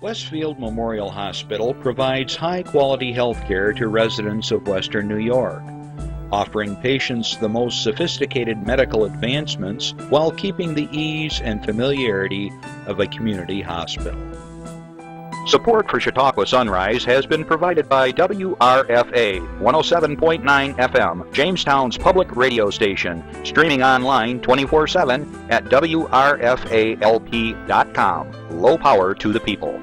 Westfield Memorial Hospital provides high-quality health care to residents of Western New York, offering patients the most sophisticated medical advancements while keeping the ease and familiarity of a community hospital. Support for Chautauqua Sunrise has been provided by WRFA 107.9 FM, Jamestown's public radio station, streaming online 24/7 at WRFALP.com. Low power to the people.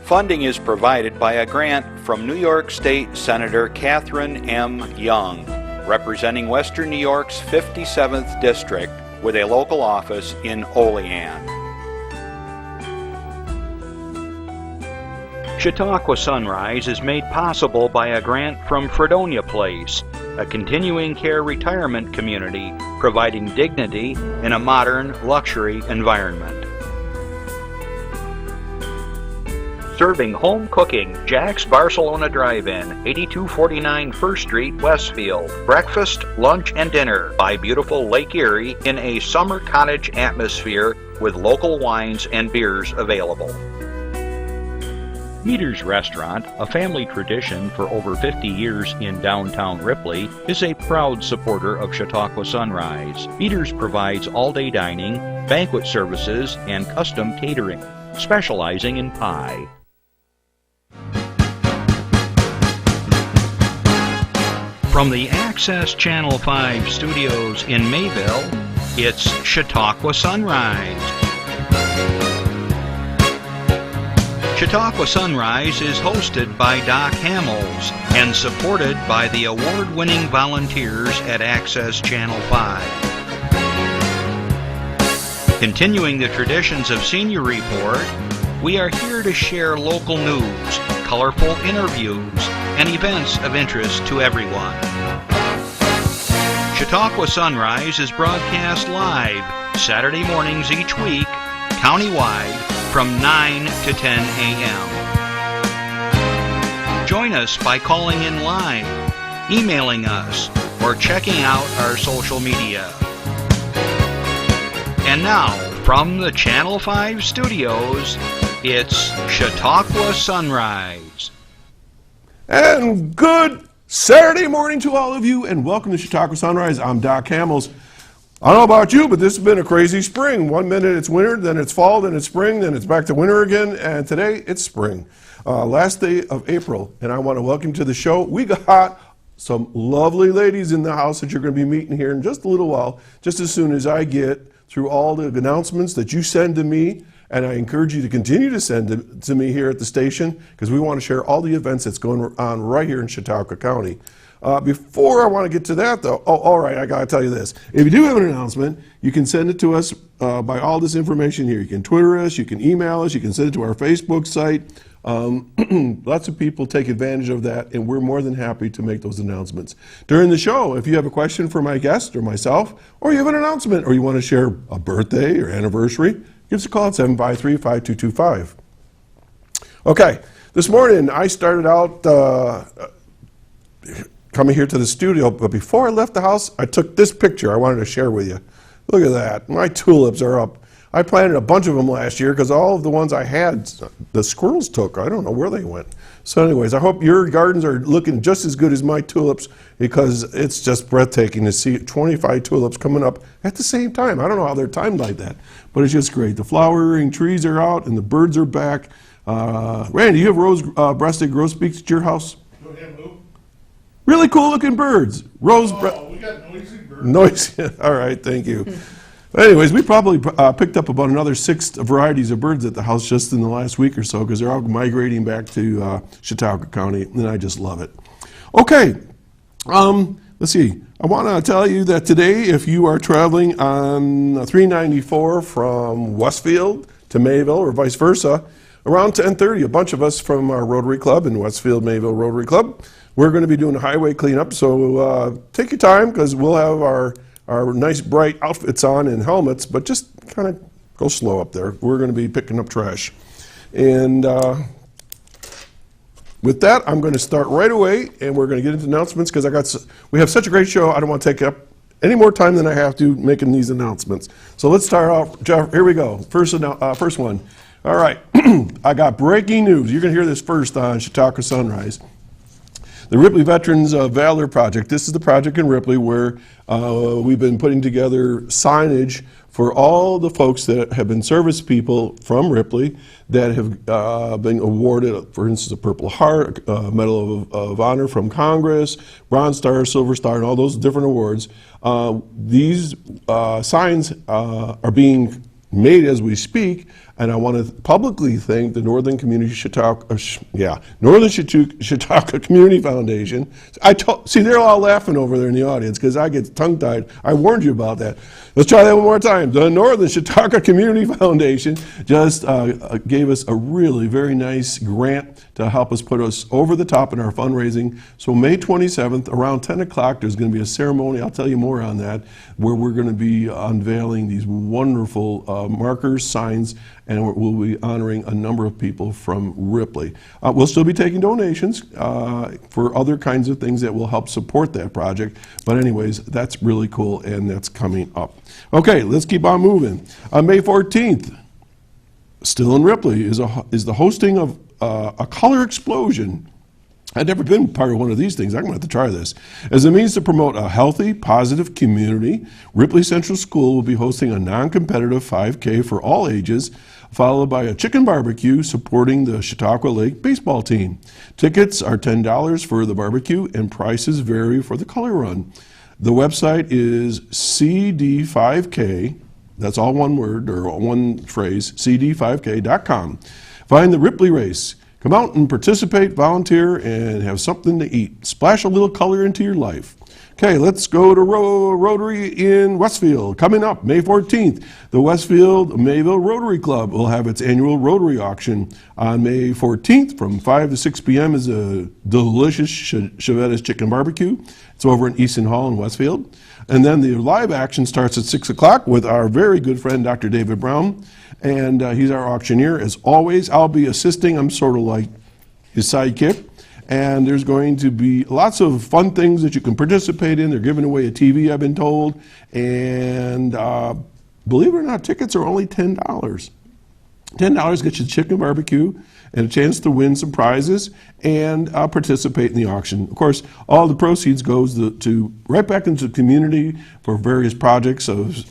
Funding is provided by a grant from New York State Senator Catherine M. Young, representing Western New York's 57th District with a local office in Olean. Chautauqua Sunrise is made possible by a grant from Fredonia Place, a continuing care retirement community providing dignity in a modern luxury environment. Serving home cooking, Jack's Barcelona Drive-In, 8249 First Street, Westfield. Breakfast, lunch, and dinner by beautiful Lake Erie in a summer cottage atmosphere with local wines and beers available. Meter's Restaurant, a family tradition for over 50 years in downtown Ripley, is a proud supporter of Chautauqua Sunrise. Meter's provides all-day dining, banquet services, and custom catering, specializing in pie. From the Access Channel 5 studios in Mayville, it's Chautauqua Sunrise. Chautauqua Sunrise is hosted by Doc Hamels and supported by the award-winning volunteers at Access Channel 5. Continuing the traditions of Senior Report, we are here to share local news, colorful interviews, and events of interest to everyone. Chautauqua Sunrise is broadcast live Saturday mornings each week, countywide, from 9 to 10 a.m. Join us by calling in live, emailing us, or checking out our social media. And now, from the Channel 5 studios, it's Chautauqua Sunrise. And good Saturday morning to all of you, and welcome to Chautauqua Sunrise. I'm Doc Hamels. I don't know about you, but this has been a crazy spring. One minute it's winter, then it's fall, then it's spring, then it's back to winter again, and today it's spring. Last day of April, and I want to welcome you to the show. We got some lovely ladies in the house that you're going to be meeting here in just a little while, just as soon as I get through all the announcements that you send to me, and I encourage you to continue to send to me here at the station, because we want to share all the events that's going on right here in Chautauqua County. Before I want to get to that, though, all right, I got to tell you this. If you do have an announcement, you can send it to us by all this information here. You can Twitter us, you can email us, you can send it to our Facebook site. Lots of people take advantage of that, and we're more than happy to make those announcements. During the show, if you have a question for my guest or myself, or you have an announcement, or you want to share a birthday or anniversary, give us a call at 753-5225. Okay, this morning I started out coming here to the studio, but before I left the house, I took this picture I wanted to share with you. Look at that. My tulips are up. I planted a bunch of them last year because all of the ones I had, the squirrels took. I don't know where they went. So anyways, I hope your gardens are looking just as good as my tulips, because it's just breathtaking to see 25 tulips coming up at the same time. I don't know how they're timed like that, but it's just great. The flowering trees are out and the birds are back. Randy, you have rose-breasted grosbeaks at your house? Really cool looking birds. We got noisy birds. Noisy. All right, thank you. Anyways, we probably picked up about another 6 varieties of birds at the house just in the last week or so, because they're all migrating back to Chautauqua County, and I just love it. Okay, let's see. I want to tell you that today, if you are traveling on 394 from Westfield to Mayville or vice versa, around 10:30, a bunch of us from our Rotary Club in Westfield Mayville Rotary Club, we're going to be doing a highway cleanup, so take your time, because we'll have our nice bright outfits on and helmets, but just kind of go slow up there. We're going to be picking up trash. And with that, I'm going to start right away, and we're going to get into announcements, because we have such a great show. I don't want to take up any more time than I have to making these announcements. So let's start off. Jeff, here we go. First one. All right. I got breaking news. You're going to hear this first on Chautauqua Sunrise. The Ripley Veterans Valor Project. This is the project in Ripley where we've been putting together signage for all the folks that have been service people from Ripley that have been awarded, for instance, a Purple Heart, Medal of Honor from Congress, Bronze Star, Silver Star, and all those different awards. These signs are being made as we speak, and I want to publicly thank the Northern Chautauqua Community Foundation. See, they're all laughing over there in the audience because I get tongue-tied. I warned you about that. Let's try that one more time. The Northern Chautauqua Community Foundation just gave us a really very nice grant to help us put us over the top in our fundraising. So May 27th, around 10 o'clock, there's going to be a ceremony, I'll tell you more on that, where we're going to be unveiling these wonderful markers, signs, and we'll be honoring a number of people from Ripley. We'll still be taking donations for other kinds of things that will help support that project. But anyways, that's really cool, and that's coming up. Okay, let's keep on moving. On May 14th, still in Ripley, is the hosting of a color explosion. I've never been part of one of these things. I'm going to have to try this. As a means to promote a healthy, positive community, Ripley Central School will be hosting a non-competitive 5K for all ages, followed by a chicken barbecue supporting the Chautauqua Lake baseball team. Tickets are $10 for the barbecue, and prices vary for the color run. The website is CD5K, that's all one word or one phrase, cd5k.com. Find the Ripley race. Come out and participate, volunteer, and have something to eat. Splash a little color into your life. Okay, let's go to Rotary in Westfield. Coming up, May 14th, the Westfield Mayville Rotary Club will have its annual Rotary auction. On May 14th, from 5 to 6 p.m. is a delicious Chevette's Chicken Barbecue. It's over in Easton Hall in Westfield. And then the live action starts at 6 o'clock with our very good friend, Dr. David Brown. And he's our auctioneer. As always, I'll be assisting. I'm sort of like his sidekick. And there's going to be lots of fun things that you can participate in. They're giving away a TV, I've been told. And believe it or not, tickets are only $10. $10 gets you chicken barbecue and a chance to win some prizes and participate in the auction. Of course, all the proceeds goes to right back into the community for various projects of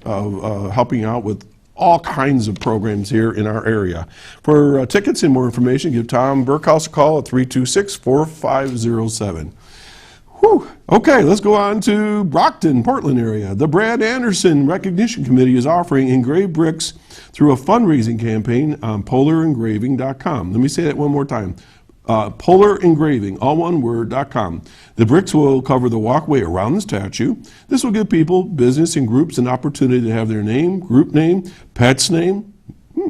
helping out with all kinds of programs here in our area. For tickets and more information, give Tom Burkhouse a call at 326-4507. Whew. Okay, let's go on to Brockton, Portland area. The Brad Anderson Recognition Committee is offering engraved bricks through a fundraising campaign on polarengraving.com. Let me say that one more time. Polar Engraving, all one word, .com. The bricks will cover the walkway around the statue. This will give people, business, and groups an opportunity to have their name, group name, pet's name,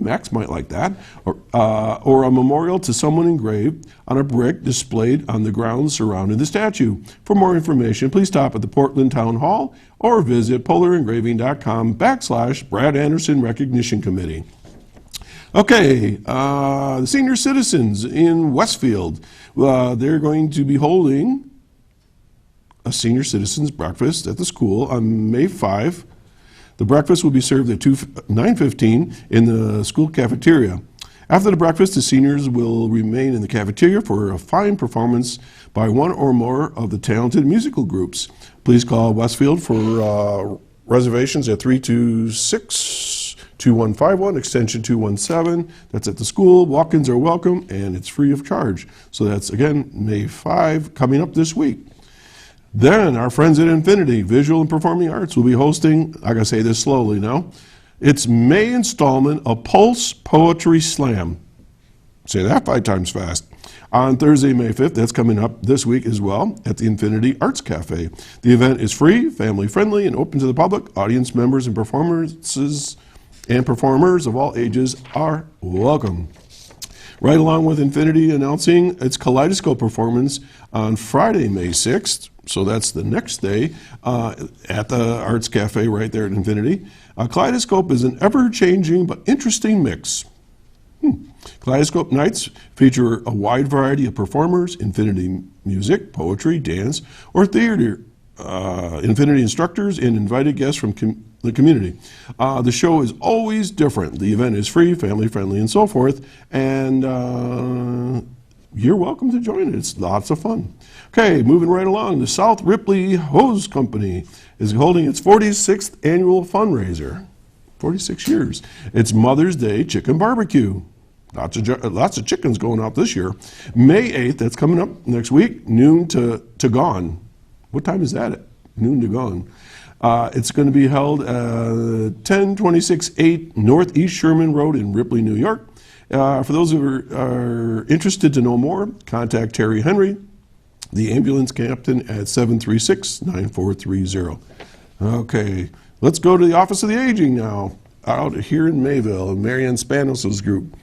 Max might like that, or a memorial to someone engraved on a brick displayed on the grounds surrounding the statue. For more information, please stop at the Portland Town Hall or visit polarengraving.com/Brad Anderson Recognition Committee. Okay, the senior citizens in Westfield, they're going to be holding a senior citizens breakfast at the school on May 5. The breakfast will be served at 9:15 in the school cafeteria. After the breakfast, the seniors will remain in the cafeteria for a fine performance by one or more of the talented musical groups. Please call Westfield for reservations at 326-2151, extension 217. That's at the school. Walk-ins are welcome, and it's free of charge. So that's, again, May 5, coming up this week. Then our friends at Infinity Visual and Performing Arts will be hosting, I gotta say this slowly now, its May installment of Pulse Poetry Slam. Say that 5 times fast. On Thursday, May 5th, that's coming up this week as well, at the Infinity Arts Cafe. The event is free, family-friendly, and open to the public. Audience members and performers of all ages are welcome. Right along with Infinity announcing its Kaleidoscope performance on Friday, May 6th, so that's the next day, at the Arts Cafe right there at Infinity. Kaleidoscope is an ever-changing but interesting mix. Kaleidoscope nights feature a wide variety of performers, Infinity music, poetry, dance, or theater Infinity instructors and invited guests from the community. The show is always different. The event is free, family friendly, and so forth. And you're welcome to join it. It's lots of fun. Okay, moving right along. The South Ripley Hose Company is holding its 46th annual fundraiser. 46 years. It's Mother's Day Chicken Barbecue. Lots of chickens going out this year. May 8th, that's coming up next week, noon to gone. What time is that at? Noon to gone. It's going to be held at 1026 Northeast Sherman Road in Ripley, New York. For those who are interested to know more, contact Terry Henry, the ambulance captain, at 736-9430. Okay, let's go to the Office of the Aging now, out here in Mayville, Marianne Spanos' group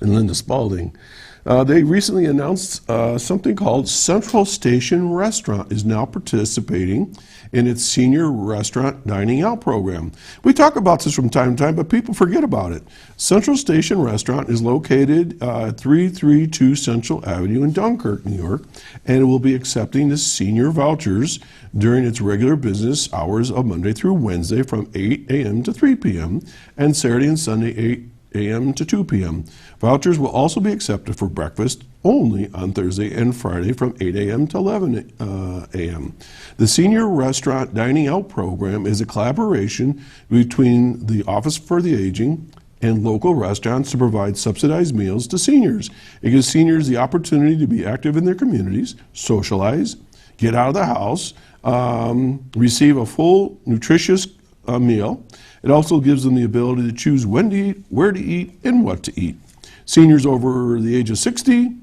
and Linda Spalding. They recently announced something called Central Station Restaurant is now participating in its senior restaurant dining out program. We talk about this from time to time, but people forget about it. Central Station Restaurant is located at 332 Central Avenue in Dunkirk, New York, and it will be accepting the senior vouchers during its regular business hours of Monday through Wednesday from 8 a.m. to 3 p.m. and Saturday and Sunday 8 a.m. to 2 p.m. Vouchers will also be accepted for breakfast only on Thursday and Friday from 8 a.m. to 11 a.m. The Senior Restaurant Dining Out program is a collaboration between the Office for the Aging and local restaurants to provide subsidized meals to seniors. It gives seniors the opportunity to be active in their communities, socialize, get out of the house, receive a full, nutritious meal. It also gives them the ability to choose when to eat, where to eat, and what to eat. Seniors over the age of 60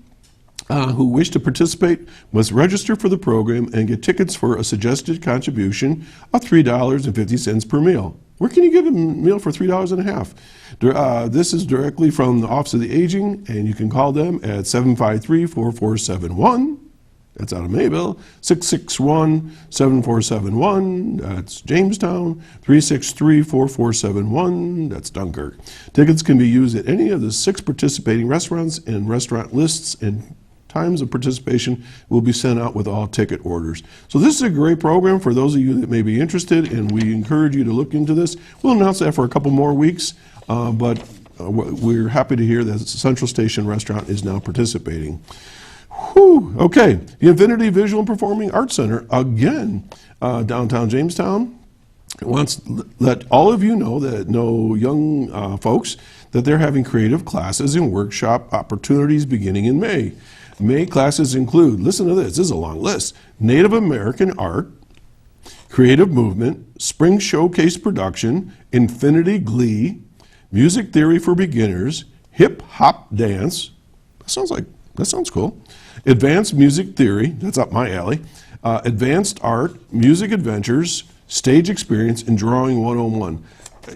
who wish to participate must register for the program and get tickets for a suggested contribution of $3.50 per meal. Where can you get a meal for $3.50? This is directly from the Office of the Aging, and you can call them at 753-4471. That's out of Mayville. 661-7471. That's Jamestown. 363-4471. That's Dunkirk. Tickets can be used at any of the 6 participating restaurants, and restaurant lists and times of participation will be sent out with all ticket orders. So this is a great program for those of you that may be interested, and we encourage you to look into this. We'll announce that for a couple more weeks, but we're happy to hear that Central Station Restaurant is now participating. Whew, okay, the Infinity Visual and Performing Arts Center, again, downtown Jamestown, wants to let all of you know that know young folks that they're having creative classes and workshop opportunities beginning in May. May classes include, listen to this is a long list, Native American art, creative movement, spring showcase production, infinity glee, music theory for beginners, hip hop dance, that sounds cool, advanced music theory, that's up my alley, advanced art, music adventures, stage experience, and drawing 101.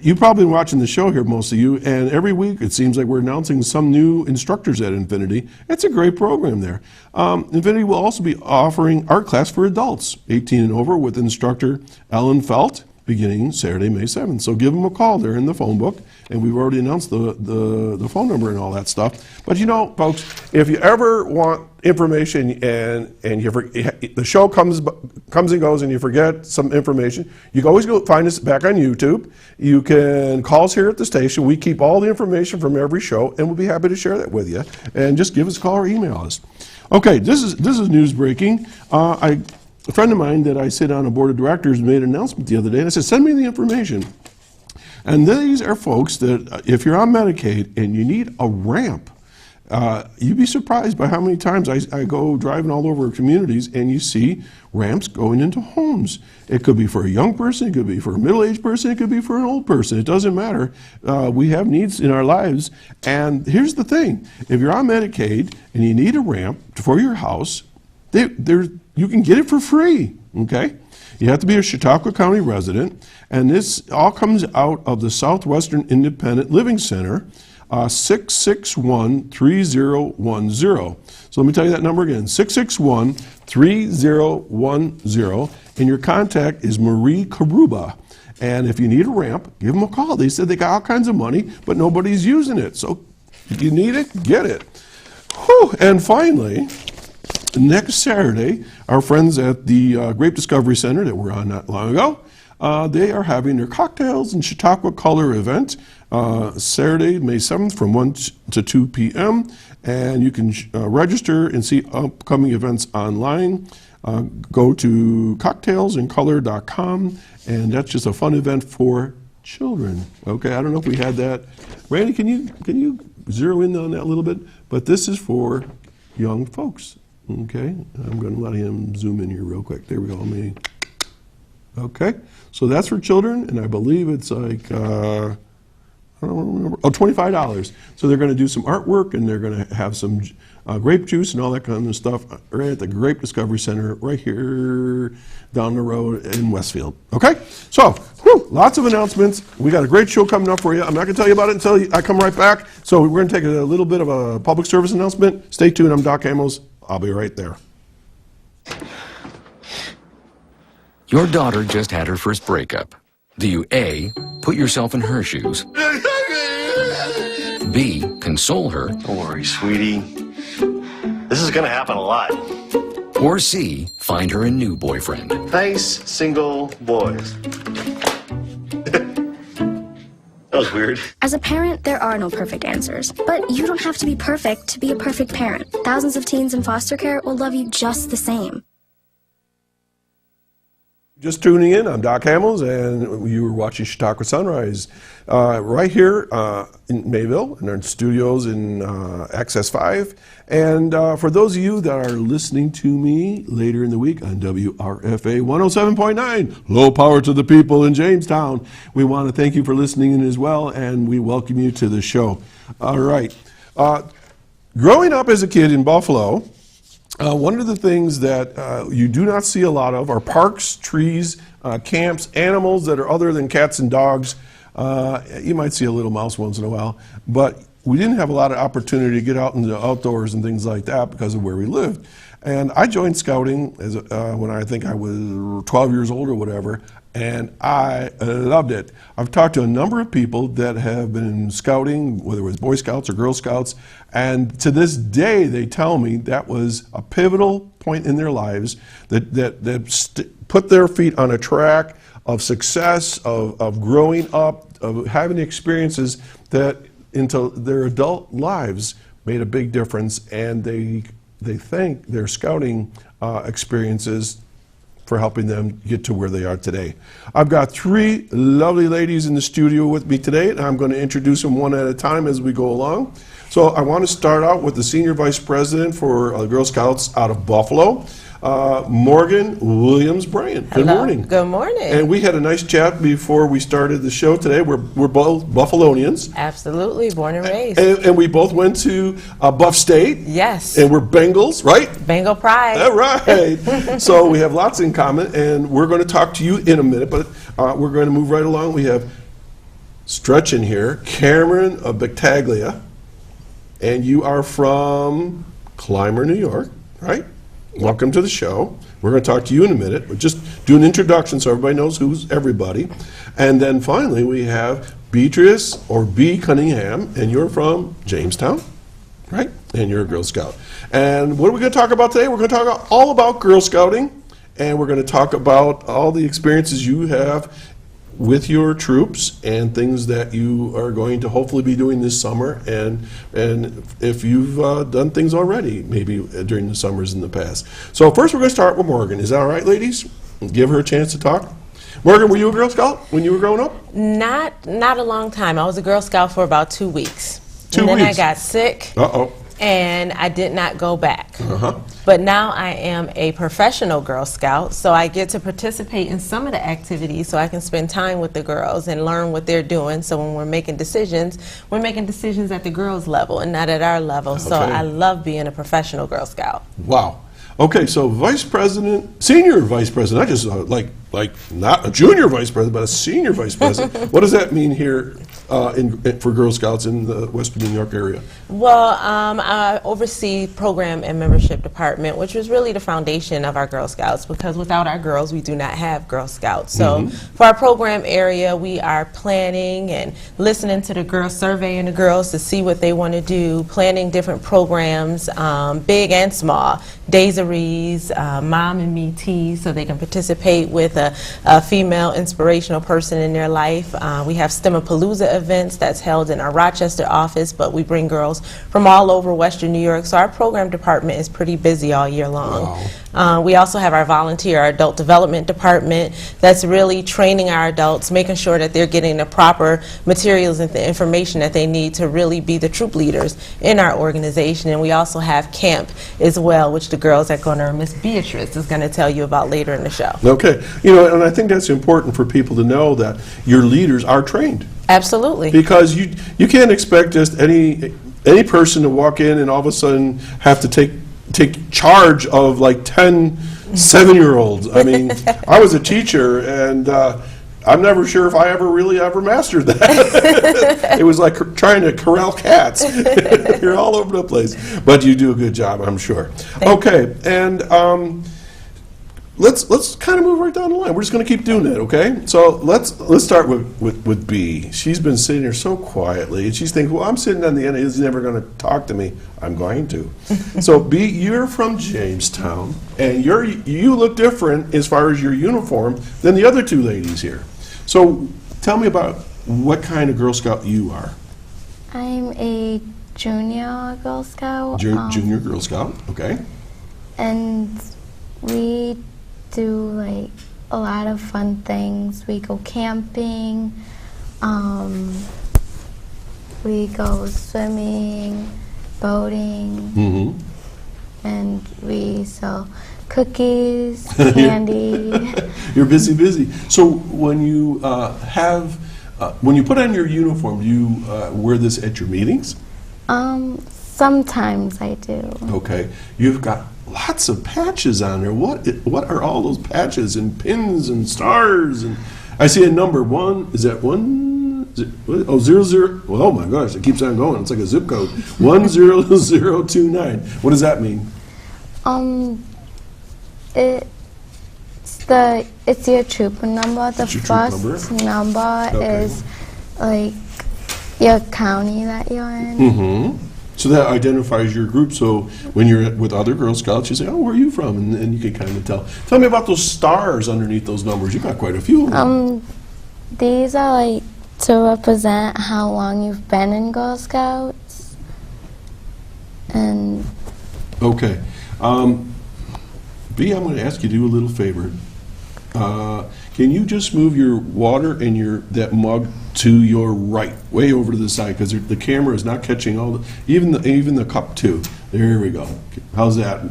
You've probably been watching the show here, most of you, and every week it seems like we're announcing some new instructors at Infinity. It's a great program there. Infinity will also be offering art class for adults, 18 and over, with instructor Ellen Felt, beginning Saturday, May 7th. So give them a call. They're in the phone book, and we've already announced the phone number and all that stuff. But you know, folks, if you ever want information and the show comes and goes and you forget some information, you can always go find us back on YouTube. You can call us here at the station. We keep all the information from every show, and we'll be happy to share that with you. And just give us a call or email us. Okay, this is news breaking. A friend of mine that I sit on a board of directors made an announcement the other day, and I said, send me the information. And these are folks that, if you're on Medicaid and you need a ramp, you'd be surprised by how many times I go driving all over communities and you see ramps going into homes. It could be for a young person, it could be for a middle-aged person, it could be for an old person. It doesn't matter. We have needs in our lives. And here's the thing. If you're on Medicaid and you need a ramp for your house, you can get it for free, okay? You have to be a Chautauqua County resident, and this all comes out of the Southwestern Independent Living Center, 661-3010. So let me tell you that number again, 661-3010, and your contact is Marie Karuba. And if you need a ramp, give them a call. They said they got all kinds of money, but nobody's using it. So if you need it, get it. Whew. And finally, next Saturday, our friends at the Grape Discovery Center that were on not long ago, they are having their Cocktails and Chautauqua Color event Saturday, May 7th from 1 to 2 p.m. And you can register and see upcoming events online. Go to cocktailsandcolor.com, and that's just a fun event for children. Okay, I don't know if we had that. Randy, can you zero in on that a little bit? But this is for young folks. Okay, I'm going to let him zoom in here real quick. There we go. Okay, so that's for children, and I believe it's like I don't remember. Oh, $25. So they're going to do some artwork, and they're going to have some grape juice and all that kind of stuff right at the Grape Discovery Center right here down the road in Westfield. Okay? So, lots of announcements. We got a great show coming up for you. I'm not going to tell you about it until I come right back. So we're going to take a little bit of a public service announcement. Stay tuned. I'm Doc Hamels. I'll be right there. Your daughter just had her first breakup. Do you A, put yourself in her shoes? B, console her? Don't worry, sweetie. This is gonna happen a lot. Or C, find her a new boyfriend? Nice, single boys. That was weird. As a parent, there are no perfect answers. But you don't have to be perfect to be a perfect parent. Thousands of teens in foster care will love you just the same. Just tuning in, I'm Doc Hamels, and you were watching Chautauqua Sunrise right here in Mayville, in our studios in Access 5. And for those of you that are listening to me later in the week on WRFA 107.9, low power to the people in Jamestown, we want to thank you for listening in as well, and we welcome you to the show. All right. Growing up as a kid in Buffalo, one of the things that you do not see a lot of are parks, trees, camps, animals that are other than cats and dogs. You might see a little mouse once in a while, but we didn't have a lot of opportunity to get out in the outdoors and things like that because of where we lived. And I joined scouting when I think I was 12 years old or whatever, and I loved it. I've talked to a number of people that have been in scouting, whether it was Boy Scouts or Girl Scouts, and to this day they tell me that was a pivotal point in their lives that put their feet on a track of success, of growing up, of having experiences that into their adult lives made a big difference, and they thank their scouting experiences for helping them get to where they are today. I've got three lovely ladies in the studio with me today, and I'm going to introduce them one at a time as we go along. So I want to start out with the Senior Vice President for Girl Scouts out of Buffalo, Morgan Williams-Bryant. Good morning. Good morning. And we had a nice chat before we started the show today. We're both Buffalonians. Absolutely, born and raised. And we both went to Buff State. Yes. And we're Bengals, right? Bengal pride. All right. So we have lots in common, and we're going to talk to you in a minute, but we're going to move right along. We have Stretch in here, Camryn of Battaglia, and you are from Clymer, New York, right? Welcome to the show. We're going to talk to you in a minute. We'll just do an introduction so everybody knows who's everybody. And then finally we have Beatrice, or B. Cunningham, and you're from Jamestown, right? And you're a Girl Scout. And what are we going to talk about today? We're going to talk all about Girl Scouting, and we're going to talk about all the experiences you have with your troops and things that you are going to hopefully be doing this summer, and if you've done things already, maybe during the summers in the past. So first we're going to start with Morgan. Is that all right, ladies? Give her a chance to talk. Morgan, were you a Girl Scout when you were growing up? Not a long time. I was a Girl Scout for about 2 weeks. 2 and weeks? Then I got sick. Uh-oh. And I did not go back. Uh-huh. But now I am a professional Girl Scout, so I get to participate in some of the activities so I can spend time with the girls and learn what they're doing. So when we're making decisions at the girls' level and not at our level. Okay. So I love being a professional Girl Scout. Wow. Okay, so Vice President, Senior Vice President, not just like not a Junior Vice President, but a Senior Vice President. What does that mean here for Girl Scouts in the Western New York area? Well, I oversee program and membership department, which was really the foundation of our Girl Scouts, because without our girls, we do not have Girl Scouts. So for our program area, we are planning and listening to the girls, surveying the girls to see what they want to do, planning different programs, big and small, Daiseries, Mom and Me Teas, so they can participate with a female inspirational person in their life. We have STEMapalooza events that's held in our Rochester office, but we bring girls from all over Western New York, so our program department is pretty busy all year long. Wow. We also have our volunteer, our adult development department, that's really training our adults, making sure that they're getting the proper materials and the information that they need to really be the troop leaders in our organization. And we also have camp as well, which the girls are going to, Miss Beatrice is going to tell you about later in the show. Okay. You know, and I think that's important for people to know that your leaders are trained. Absolutely. Because you can't expect just any person to walk in and all of a sudden have to take charge of like 10 7-year-olds. I mean, I was a teacher, and I'm never sure if I ever mastered that. It was like trying to corral cats. You're all over the place, but you do a good job, I'm sure. Okay, and let's kind of move right down the line. We're just going to keep doing that, okay? So let's start with B. She's been sitting here so quietly, and she's thinking, well, I'm sitting on the end. He's never going to talk to me. I'm going to. So B, you're from Jamestown, and you look different as far as your uniform than the other two ladies here. So tell me about what kind of Girl Scout you are. I'm a junior Girl Scout. Junior Girl Scout, okay. And we do like a lot of fun things. We go camping, we go swimming, boating, and we sell cookies, candy. You're busy. So when you when you put on your uniform, do you wear this at your meetings? Sometimes I do. Okay. You've got lots of patches on there. What are all those patches and pins and stars? And I see a number 1. Is that 1? Oh, 00. Well, oh my gosh, it keeps on going. It's like a zip code. 10029. What does that mean? It's your troop number. The first number Okay. is like your county that you're in. So that identifies your group. So when you're with other Girl Scouts, you say, "Oh, where are you from?" And you can kind of tell. Tell me about those stars underneath those numbers. You got quite a few of them. These are like to represent how long you've been in Girl Scouts. And Okay. B, I'm going to ask you to do a little favor. Can you just move your water and that mug to your right, way over to the side, because the camera is not catching all even the cup too. There we go. How's that,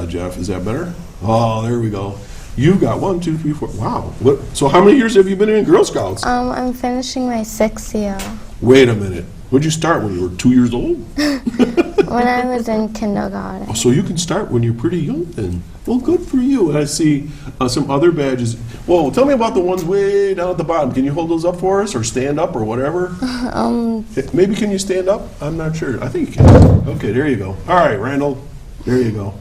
Jeff? Is that better? Oh, there we go. You got 1, 2, 3, 4. Wow. So how many years have you been in Girl Scouts? I'm finishing my 6th year. Wait a minute. When'd you start? When you were 2 years old? When I was in kindergarten. Oh, so you can start when you're pretty young then. Well, good for you. And I see some other badges. Whoa, tell me about the ones way down at the bottom. Can you hold those up for us or stand up or whatever? Maybe can you stand up? I'm not sure. I think you can. Okay, there you go. All right, Randall. There you go.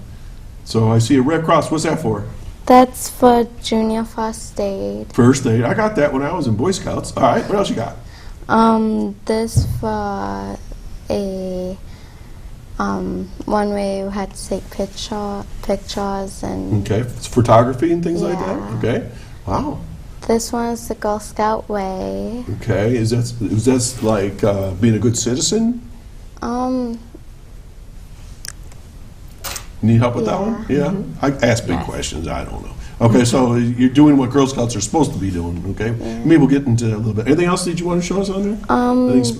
So I see a red cross. What's that for? That's for junior first aid. First aid. I got that when I was in Boy Scouts. All right, what else you got? This for a one way you had to take pictures and. Okay, it's photography and things like that. Yeah. Okay, wow. This one is the Girl Scout way. Okay, is that like being a good citizen? Need help with that one? Yeah. I ask big questions. I don't know. Okay, so you're doing what Girl Scouts are supposed to be doing. Okay, maybe we'll get into that a little bit. Anything else that you want to show us on there?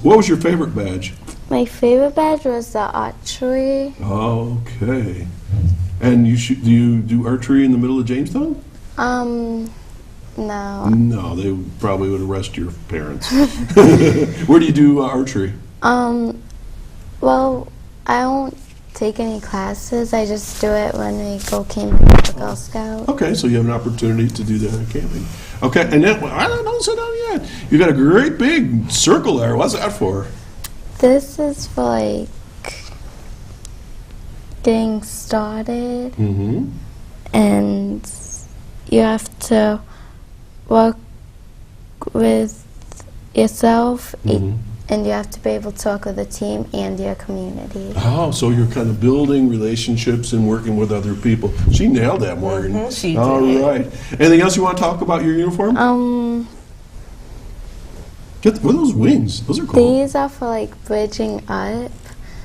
What was your favorite badge? My favorite badge was the archery. Okay, and do you do archery in the middle of Jamestown? No. No, they probably would arrest your parents. Where do you do archery? Well, I don't take any classes. I just do it when we go camping with the Girl Scouts. Okay, so you have an opportunity to do that at camping. Okay, and then, well, I don't sit down yet. You got a great big circle there. What's that for? This is for like getting started, and you have to work with yourself, and you have to be able to work with a team and your community. Oh, so you're kind of building relationships and working with other people. She nailed that, Morgan. She All did. right. Anything else you want to talk about your uniform? What are those wings? Those are cool. These are for like bridging up.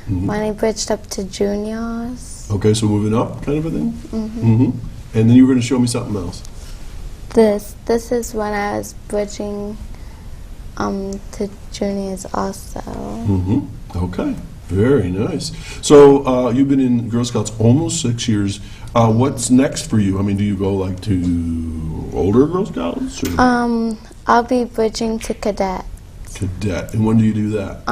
When I bridged up to juniors. Okay, so moving up kind of a thing? And then you were going to show me something else. This is when I was bridging to juniors also. Okay, very nice. So you've been in Girl Scouts almost 6 years. What's next for you? I mean, do you go like to older Girl Scouts? Or? I'll be bridging to cadet. Cadet. And when do you do that?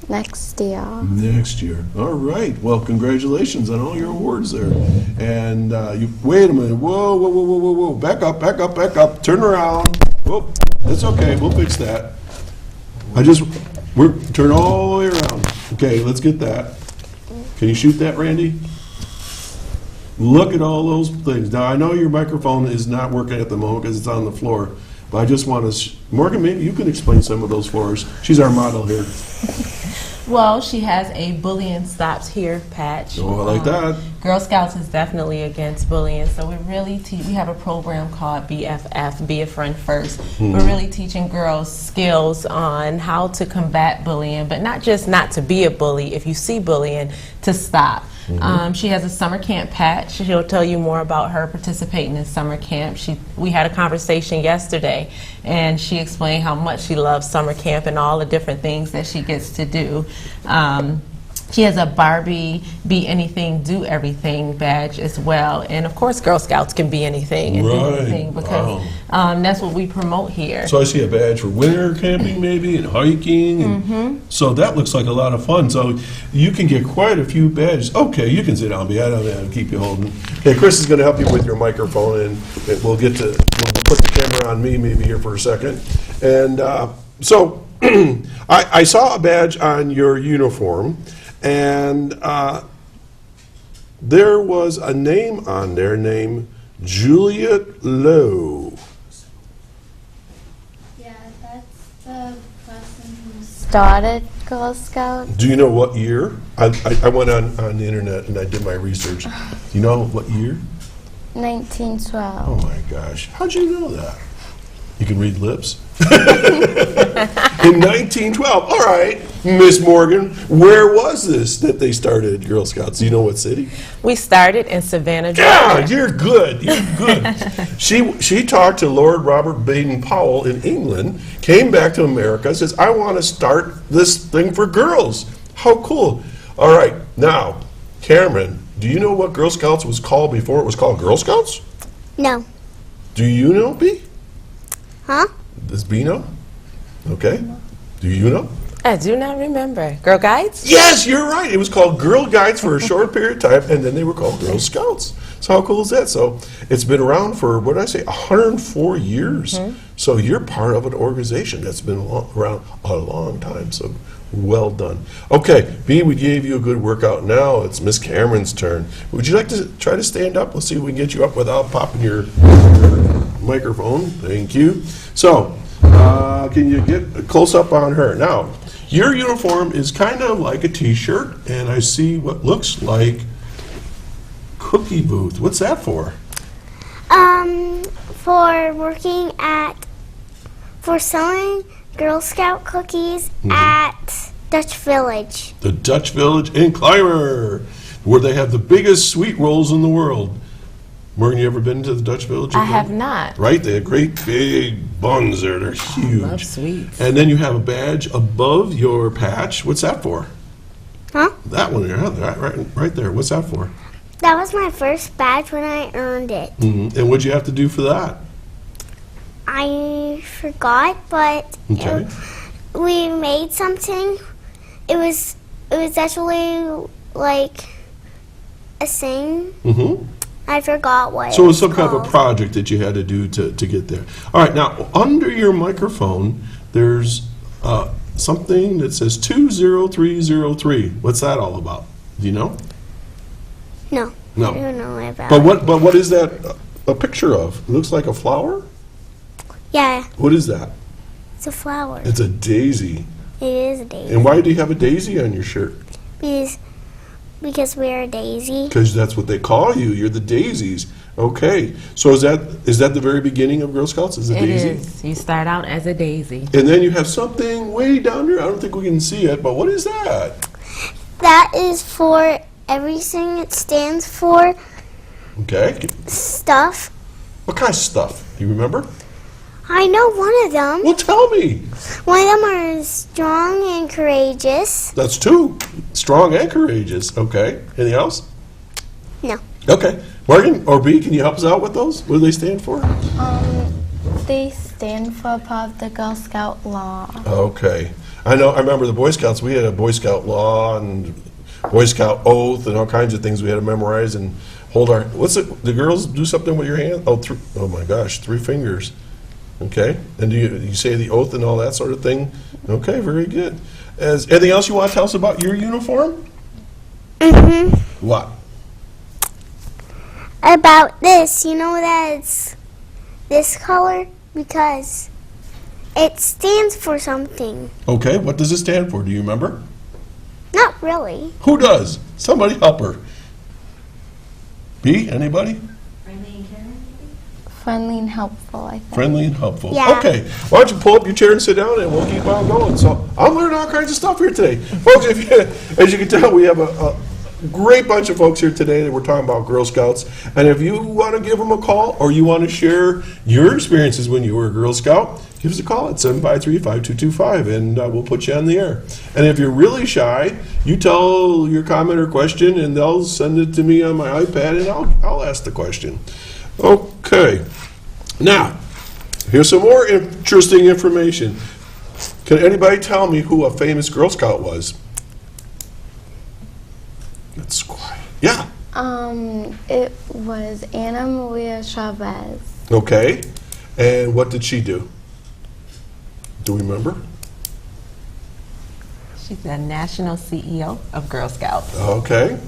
Next year. Next year. All right. Well, congratulations on all your awards there. And you wait a minute. Whoa. Back up. Turn around. Whoa. That's okay. We'll fix that. We're turn all the way around. Okay, let's get that. Can you shoot that, Randy? Look at all those things. Now, I know your microphone is not working at the moment because it's on the floor, but I just want to, Morgan, maybe you can explain some of those for us. She's our model here. Well, she has a bullying stops here patch. Oh, I like that. Girl Scouts is definitely against bullying, so we really we have a program called BFF, Be a Friend First. We're really teaching girls skills on how to combat bullying, but not just not to be a bully. If you see bullying, to stop. She has a summer camp patch. She'll tell you more about her participating in summer camp. We had a conversation yesterday, and she explained how much she loves summer camp and all the different things that she gets to do. She has a Barbie Be Anything, Do Everything badge as well. And of course, Girl Scouts can be anything and do anything because that's what we promote here. So I see a badge for winter camping maybe and hiking. And so that looks like a lot of fun. So you can get quite a few badges. Okay, you can sit down, B. I don't have to keep you holding. Okay, Chris is going to help you with your microphone, and we'll put the camera on me maybe here for a second. And so I saw a badge on your uniform. And there was a name on there named Juliet Lowe. Yeah, that's the person who started Girl Scouts. Do you know what year? I went on the internet and I did my research. Do you know what year? 1912. Oh my gosh. How'd you know that? You can read lips? In 1912. All right, Miss Morgan, where was this that they started Girl Scouts? Do you know what city? We started in Savannah, Georgia. Yeah, you're good. You're good. She talked to Lord Robert Baden-Powell in England, came back to America, says, I want to start this thing for girls. How cool. All right, now, Camryn, do you know what Girl Scouts was called before it was called Girl Scouts? No. Do you know, B? Huh? Does B know? Okay. Do you know? I do not remember. Girl Guides? Yes, you're right. It was called Girl Guides for a short period of time, and then they were called Girl Scouts. So how cool is that? So it's been around for, what did I say, 104 years. So you're part of an organization that's been around a long time. So well done. Okay, B, we gave you a good workout. Now it's Miss Camryn's turn. Would you like to try to stand up? Let's see if we can get you up without popping your microphone. Thank you. So, can you get a close up on her? Now, your uniform is kind of like a t-shirt, and I see what looks like cookie booth. What's that for? For selling Girl Scout cookies at Dutch Village. The Dutch Village in Clymer, where they have the biggest sweet rolls in the world. Morgan, you ever been to the Dutch Village? I have not. Right? They have great big buns there. They're huge. I love sweets. And then you have a badge above your patch. What's that for? Huh? That one there, right there. What's that for? That was my first badge when I earned it. And what'd you have to do for that? I forgot, but Okay. we made something. It was actually like a thing. I forgot what So it was it's some kind of a called. project that you had to do to get there. All right, now, under your microphone, there's something that says 20303. What's that all about? Do you know? No. No. I don't know about But what is that a picture of? It looks like a flower? Yeah, What is that? it's a flower. It's a daisy. It is a daisy. And why do you have a daisy on your shirt? Because we're a daisy. Because that's what they call you. You're the daisies. Okay. So is that the very beginning of Girl Scouts? Is a It daisy? is. You start out as a daisy. And then you have something way down there. I don't think we can see it, but what is that? That is for everything it stands for. Okay. Stuff. What kind of stuff? Do you remember? I know one of them. Well, tell me. One of them are strong and courageous. That's two. Strong and courageous. Okay. Anything else? No. Okay. Morgan or B, can you help us out with those? What do they stand for? They stand for part of the Girl Scout law. Okay. I remember the Boy Scouts, we had a Boy Scout law and Boy Scout oath and all kinds of things we had to memorize and hold our, the girls do something with your hand? Oh my gosh, 3 fingers. Okay. And do you say the oath and all that sort of thing? Okay, very good. Anything else you want to tell us about your uniform? Mm-hmm. What? About this, you know that it's this color? Because it stands for something. Okay, what does it stand for? Do you remember? Not really. Who does? Somebody help her. B, anybody? Friendly and helpful, I think. Friendly and helpful. Yeah. Okay, why don't you pull up your chair and sit down and we'll keep on going. So I'm learning all kinds of stuff here today. Folks, as you can tell, we have a great bunch of folks here today that we're talking about Girl Scouts. And if you want to give them a call or you want to share your experiences when you were a Girl Scout, give us a call at 753-5225 and we'll put you on the air. And if you're really shy, you tell your comment or question and they'll send it to me on my iPad and I'll ask the question. Okay. Now, here's some more interesting information. Can anybody tell me who a famous Girl Scout was? That's quiet. Yeah. It was Anna Maria Chavez. Okay. And what did she do? Do we remember? She's the national CEO of Girl Scouts. Okay.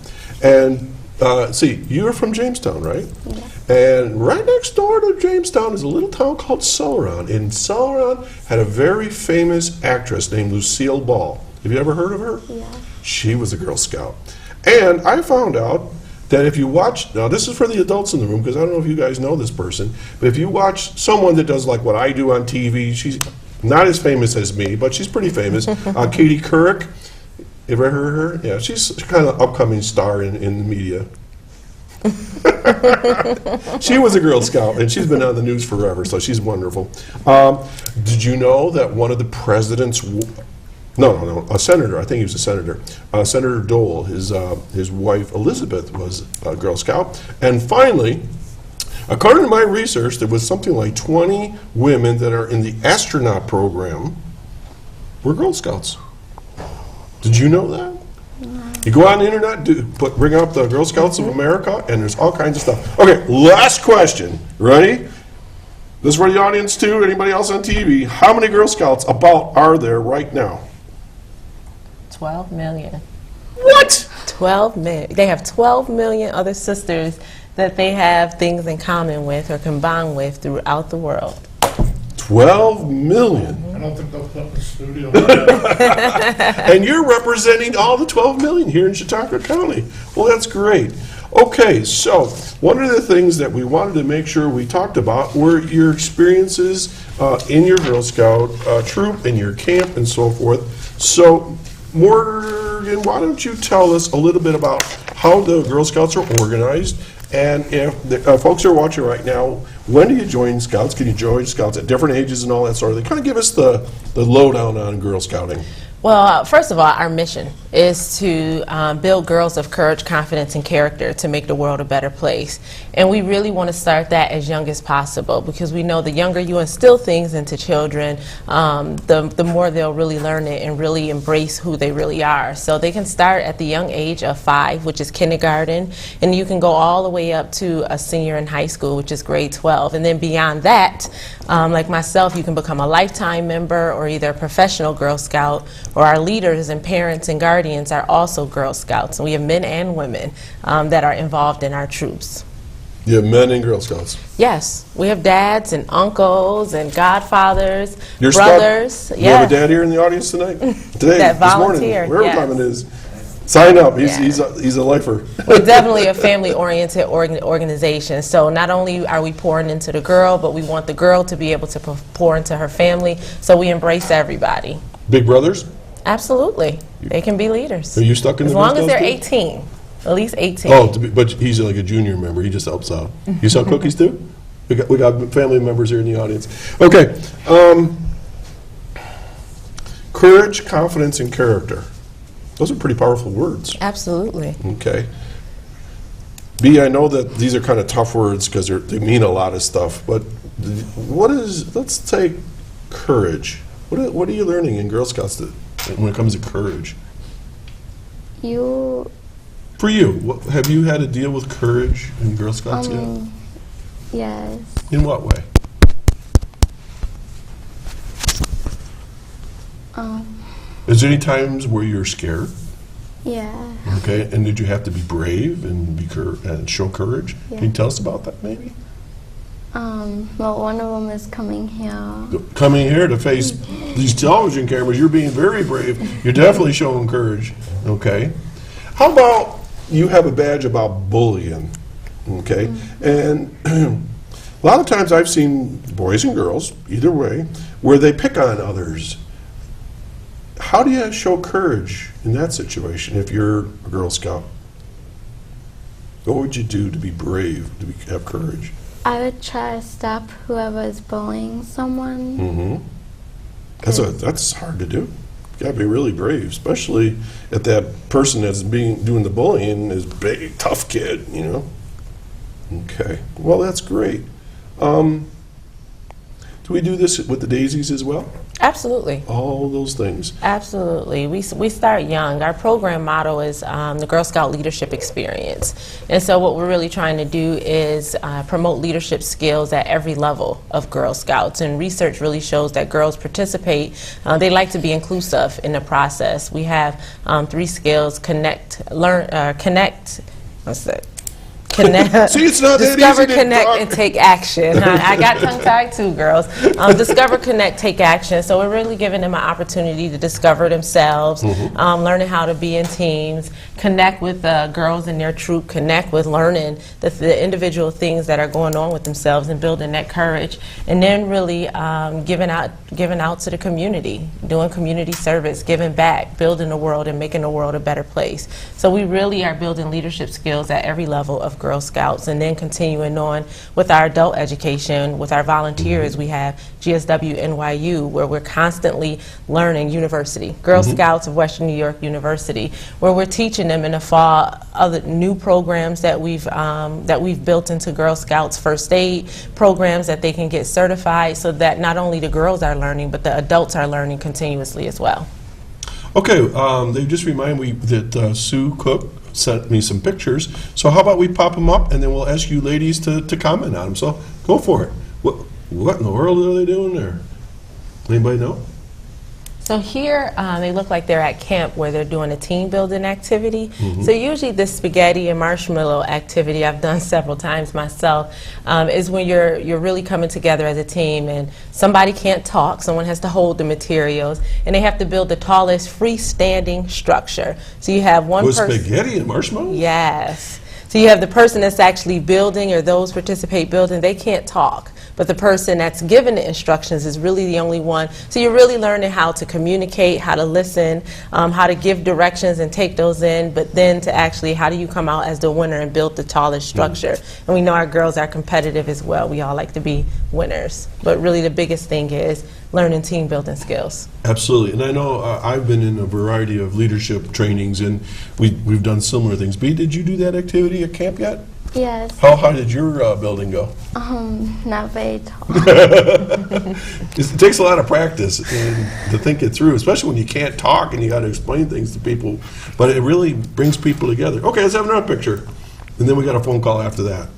And see, you're from Jamestown, right? Yeah. And right next door to Jamestown is a little town called Celeron. And Celeron had a very famous actress named Lucille Ball. Have you ever heard of her? Yeah. She was a Girl Scout. And I found out that if you watch, now this is for the adults in the room because I don't know if you guys know this person, but if you watch someone that does like what I do on TV, she's not as famous as me, but she's pretty famous, Katie Couric. You ever heard of her? Yeah, she's kind of an upcoming star in the media. She was a Girl Scout, and she's been on the news forever, so she's wonderful. Did you know that one of the president's, a senator, I think he was a senator, Senator Dole, his wife Elizabeth was a Girl Scout. And finally, according to my research, there was something like 20 women that are in the astronaut program were Girl Scouts. Did you know that? No. You go on the internet, bring up the Girl Scouts of America, and there's all kinds of stuff. Okay, last question. Ready? This is for the audience too, anybody else on TV. How many Girl Scouts about are there right now? 12 million. What? 12 million. They have 12 million other sisters that they have things in common with or combined with throughout the world. 12 million. I don't think they'll put in the studio. And you're representing all the 12 million here in Chautauqua County. Well, that's great. Okay, so one of the things that we wanted to make sure we talked about were your experiences in your Girl Scout troop, in your camp, and so forth. So, Morgan, why don't you tell us a little bit about how the Girl Scouts are organized, and if the folks are watching right now, when do you join Scouts? Can you join Scouts at different ages and all that sort of thing? Kind of give us the lowdown on Girl Scouting. Well, first of all, our mission is to build girls of courage, confidence, and character to make the world a better place. And we really want to start that as young as possible, because we know the younger you instill things into children, the more they'll really learn it and really embrace who they really are. So they can start at the young age of 5, which is kindergarten, and you can go all the way up to a senior in high school, which is grade 12. And then beyond that, like myself, you can become a lifetime member or either a professional Girl Scout, or our leaders and parents and guardians are also Girl Scouts. And we have men and women that are involved in our troops. You have men and Girl Scouts? Yes. We have dads and uncles and godfathers, Your brothers. Scout, you have a dad here in the audience tonight? Today, that this morning, volunteer, wherever yes. time it is. Sign up. He's a lifer. We're definitely a family-oriented organization. So not only are we pouring into the girl, but we want the girl to be able to pour into her family. So we embrace everybody. Big brothers? Absolutely. They can be leaders. Are you stuck in the As long as they're too? 18. At least 18. Oh, but he's like a junior member. He just helps out. You sell cookies too? We got family members here in the audience. Okay. Courage, confidence, and character. Those are pretty powerful words. Absolutely. Okay. B, I know that these are kind of tough words because they mean a lot of stuff, but let's take courage. What are you learning in Girl Scouts when it comes to courage? For you, have you had to deal with courage in Girl Scouts yet? Yes. In what way? Is there any times where you're scared? Yeah. Okay, and did you have to be brave and show courage? Yeah. Can you tell us about that, maybe? Well, one of them is coming here. Coming here to face these television cameras, you're being very brave. You're definitely showing courage. Okay. How about you have a badge about bullying? Okay, and a lot of times I've seen boys and girls, either way, where they pick on others. How do you show courage in that situation if you're a Girl Scout? What would you do to be brave, to have courage? I would try to stop whoever is bullying someone. Mm-hmm. That's hard to do. You gotta be really brave, especially if that person that's doing the bullying is big, tough kid, you know. Okay, well that's great. Do we do this with the daisies as well? Absolutely. All those things. Absolutely. We start young. Our program motto is the Girl Scout Leadership Experience. And so what we're really trying to do is promote leadership skills at every level of Girl Scouts. And research really shows that girls participate. They like to be inclusive in the process. We have 3 skills: connect, connect, See, it's not discover, that easy to connect, talk. and take action. I got tongue-tied too, girls. Discover, connect, take action. So we're really giving them an opportunity to discover themselves, learning how to be in teams, connect with girls in their troop, connect with learning the individual things that are going on with themselves and building that courage, and then really giving out to the community, doing community service, giving back, building the world and making the world a better place. So we really are building leadership skills at every level of Girl Scouts, and then continuing on with our adult education. With our volunteers, we have GSW NYU, where we're constantly learning. University, Girl Scouts of Western New York University, where we're teaching them in the fall other new programs that we've built into Girl Scouts, first aid programs that they can get certified, so that not only the girls are learning, but the adults are learning continuously as well. Okay, they just remind me that Sue Cook sent me some pictures. So how about we pop them up, and then we'll ask you ladies to comment on them. So go for it. What in the world are they doing there? Anybody know? So here, they look like they're at camp where they're doing a team building activity. So usually this spaghetti and marshmallow activity, I've done several times myself, is when you're really coming together as a team and somebody can't talk, someone has to hold the materials, and they have to build the tallest freestanding structure. So you have one person. With spaghetti and marshmallow? Yes. So you have the person that's actually building, or those participate building, they can't talk, but the person that's giving the instructions is really the only one. So you're really learning how to communicate, how to listen, how to give directions and take those in, but then to actually, how do you come out as the winner and build the tallest structure? And we know our girls are competitive as well. We all like to be winners. But really the biggest thing is learning team building skills. Absolutely, and I know I've been in a variety of leadership trainings, and we've done similar things. Bea, did you do that activity at camp yet? Yes. How high did your building go? Not very tall. It takes a lot of practice and to think it through, especially when you can't talk and you got to explain things to people. But it really brings people together. Okay, let's have another picture, and then we got a phone call after that.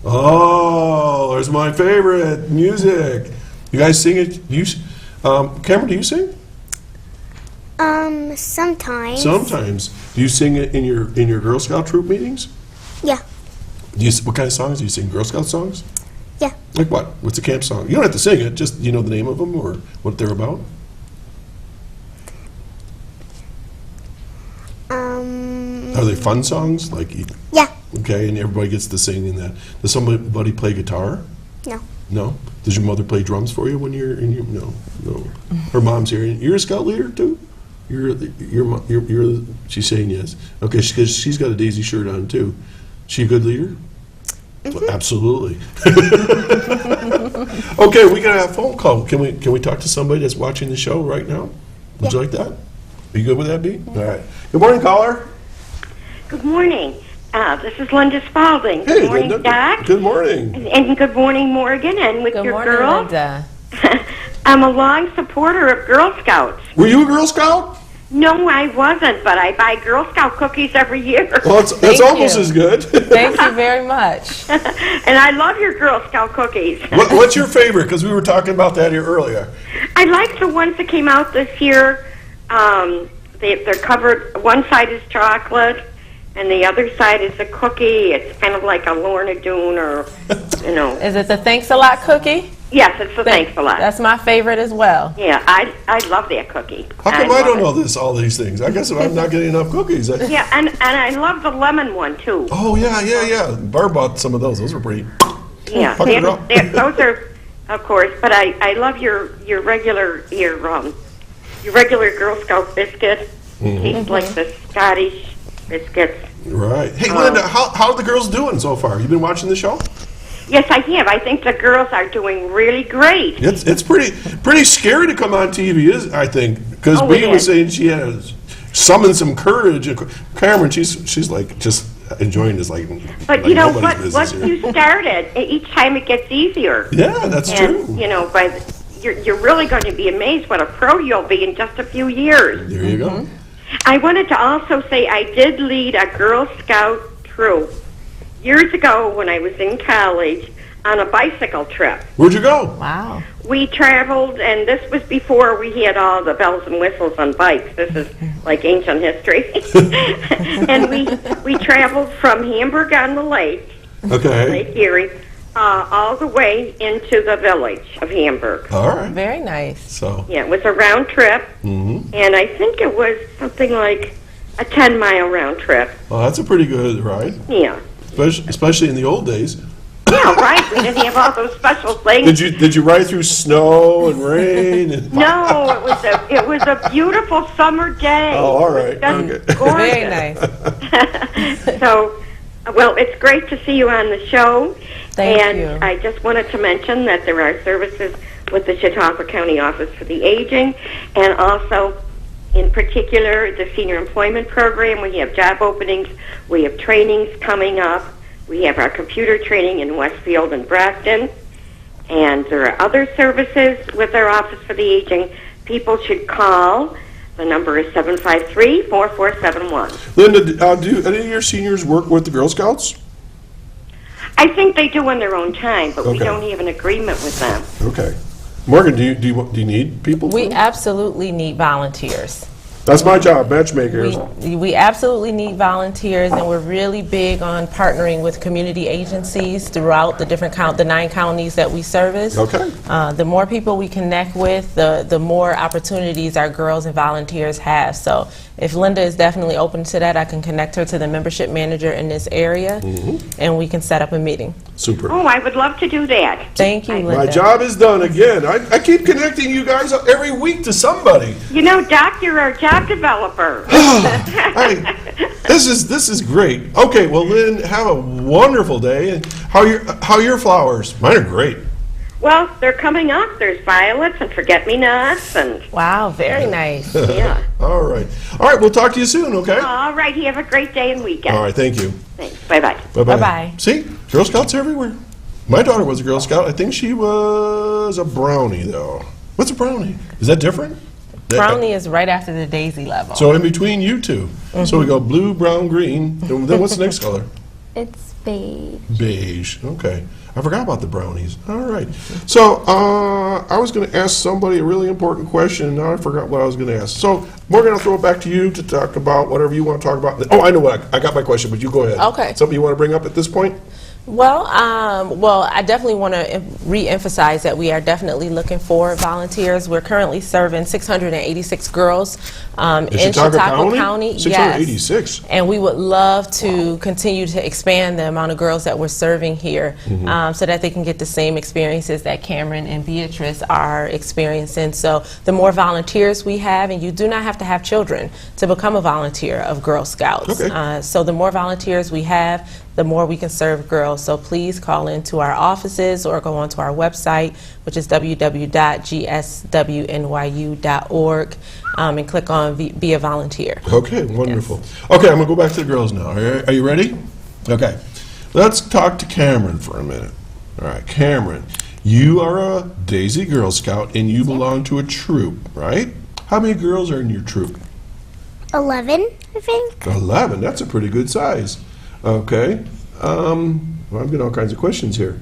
Oh, there's my favorite music. You guys sing it? Camryn, do you sing? Sometimes. Sometimes. Do you sing it in your Girl Scout troop meetings? Yeah. What kind of songs do you sing? Girl Scout songs? Yeah. Like what? What's a camp song? You don't have to sing it. Just you know the name of them or what they're about. Are they fun songs? Like Yeah. okay, and everybody gets to sing in that. Does somebody play guitar? No. No. Does your mother play drums for you when you're in your? No. Her mom's here. You're a scout leader too. She's saying yes. Okay, because she's got a Daisy shirt on too. She a good leader? Well, absolutely. Okay, we got a phone call. Can we talk to somebody that's watching the show right now? Would you like that? Are you good with that, Bea? All right. Good morning, caller. Good morning. This is Linda Spalding. Hey, good morning, Linda. Doc. Good morning. And good morning, Morgan, and with Good your morning, girl. Linda. I'm a long supporter of Girl Scouts. Were you a Girl Scout? No, I wasn't, but I buy Girl Scout cookies every year. Well, that's Thank almost you. as good. Thank you very much. And I love your Girl Scout cookies. What's your favorite? Because we were talking about that here earlier. I like the ones that came out this year. They're covered, one side is chocolate, and the other side is a cookie. It's kind of like a Lorna Doone or, you know. Is it the Thanks a Lot cookie? Yes, it's the Thanks a Lot. That's my favorite as well. Yeah, I love that cookie. How come I don't love know all these things? I guess I'm not getting enough cookies. Yeah, and I love the lemon one too. Oh, yeah. Barb bought some of those. Those were pretty. Yeah, those are, of course. But I love your regular Girl Scout biscuit. Tastes like the Scottish biscuits. Right. Hey, Linda, how are the girls doing so far? You been watching the show? Yes, I have. I think the girls are doing really great. It's pretty scary to come on TV, I think, because Bea was saying she has summoned some courage. Camryn, she's like just enjoying this like. But like you know nobody's once business here. you started, each time it gets easier. Yeah, that's true. You know, you're really going to be amazed what a pro you'll be in just a few years. There you go. I wanted to also say I did lead a Girl Scout troop years ago when I was in college on a bicycle trip. Where'd you go? Wow. We traveled, and this was before we had all the bells and whistles on bikes. This is like ancient history. And we traveled from Hamburg on the Lake, Lake Erie, all the way into the village of Hamburg. All right. Very nice. So. Yeah, it was a round trip, and I think it was something like a 10-mile round trip. Well, that's a pretty good ride. Yeah. Especially in the old days. Yeah, right. We didn't have all those special things. Did you ride through snow and rain? And No, it was a beautiful summer day. Oh, all right. Just Okay. gorgeous. Very nice. So, well, it's great to see you on the show. Thank you. I just wanted to mention that there are services with the Chautauqua County Office for the Aging, and also, in particular, the Senior Employment Program. We have job openings. We have trainings coming up. We have our computer training in Westfield and Brockton. And there are other services with our Office for the Aging. People should call. The number is 753-4471. Linda, do any of your seniors work with the Girl Scouts? I think they do in their own time, but we Okay. don't have an agreement with them. Okay. Morgan, do you need people? We absolutely need volunteers. That's my job, matchmaker. We absolutely need volunteers, and we're really big on partnering with community agencies throughout the 9 counties that we service. Okay. The more people we connect with, the more opportunities our girls and volunteers have. So if Linda is definitely open to that, I can connect her to the membership manager in this area, and we can set up a meeting. Super. Oh, I would love to do that. Thank you, Linda. My job is done again. I keep connecting you guys every week to somebody. You know, Doc, you're our job developer. Hey, this is great. Okay, well, Lynn, have a wonderful day. And how are your flowers? Mine are great. Well, they're coming up. There's violets and forget-me-nots and... Wow, very nice. Yeah. All right, we'll talk to you soon, okay? All right, you have a great day and weekend. All right, thank you. Thanks. Bye-bye. Bye-bye. Bye-bye. See, Girl Scouts everywhere. My daughter was a Girl Scout. I think she was a brownie, though. What's a brownie? Is that different? Brownie is right after the daisy level. So in between you two. So we go blue, brown, green. Then what's the next color? It's beige. Beige. Okay. I forgot about the brownies. All right. So I was going to ask somebody a really important question, and now I forgot what I was going to ask. So we're going to throw it back to you to talk about whatever you want to talk about. Oh, I know what. I got my question, but you go ahead. Okay. Something you want to bring up at this point? Well, I definitely want to re-emphasize that we are definitely looking for volunteers. We're currently serving 686 girls in Chautauqua County. 686. Yes. And we would love to continue to expand the amount of girls that we're serving here so that they can get the same experiences that Camryn and Beatrice are experiencing. So the more volunteers we have, and you do not have to have children to become a volunteer of Girl Scouts. Okay. So the more volunteers we have, the more we can serve girls. So please call into our offices or go onto our website, which is www.gswnyu.org, and click on Be a Volunteer. Okay, wonderful. Okay, I'm going to go back to the girls now. Are you ready? Okay. Let's talk to Camryn for a minute. All right, Camryn, you are a Daisy Girl Scout, and you belong to a troop, right? How many girls are in your troop? 11, I think. 11. That's a pretty good size. Okay. Well, I'm getting all kinds of questions here.